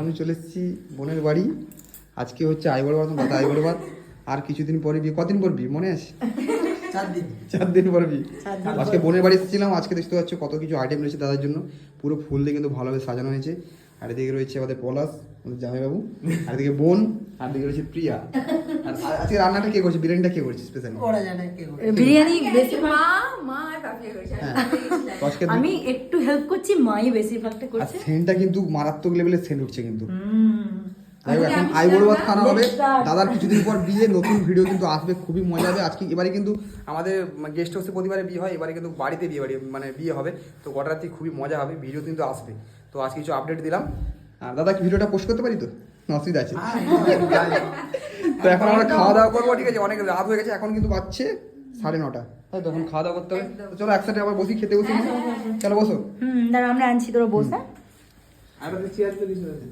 আমি চলে এসেছি বোনের বাড়ি। আজকে হচ্ছে আইবড় বাদ, দাদা আইবড় বাদ। আর কিছুদিন পরে বিয়ে। কদিন পর বিয়ে মনে আছে? 4 দিন পর বিয়ে। আজকে বোনের বাড়ি এসেছিলাম। আজকে দেখতে পাচ্ছ কত কিছু আইটেম রয়েছে দাদার জন্য। পুরো ফুল দিয়ে কিন্তু ভালোভাবে সাজানো হয়েছে। আর এদিকে রয়েছে আমাদের পলাশ, আমাদের জামাইবাবু। আর এদিকে বোন, আর এদিকে রয়েছে প্রিয়া। আর আজকে রান্নাটা কে করছে? বিরিয়ানিটা কে করছে স্পেশালি? বিরিয়ানি বেশি মা কাপিয়ে করেছে। আজকে আমি একটু হেল্প করছি, মাই বেশিরভাগটা আর করছে। সেন্টটা কিন্তু মারাত্মক লেভেলের সেন্ট উঠছে কিন্তু। যাই হোক, এখন আইবড় ভাত খাওয়া হবে। দাদার কিছুদিন পর বিয়ে, নতুন ভিডিও কিন্তু আসবে, খুবই মজা হবে। আজকে এবারে কিন্তু আমাদের গেস্ট হাউসে প্রতিবারে বিয়ে হয়, এবারে কিন্তু বাড়িতে বিয়ে বাড়ি মানে বিয়ে হবে। তো গোটা রাত্রি খুবই মজা হবে, ভিডিও কিন্তু আসবে। তো আজকে কিছু আপডেট দিলাম। আর দাদা কি ভিডিওটা পোস্ট করতে পারি তো? না, অসুবিধা আছে? তো এখন আমরা খাওয়া দাওয়া করবো, ঠিক আছে? অনেক রাত হয়ে গেছে, এখন কিন্তু বাজছে 9:30। তাই তো এখন খাওয়া দাওয়া করতে হবে। তো চলো একসাথে আবার বসি, খেতে বসি। চলো বসো। দাঁড়া আমরা আনছি, তোরা বসে। আর চেয়ার তো কিছু আছে।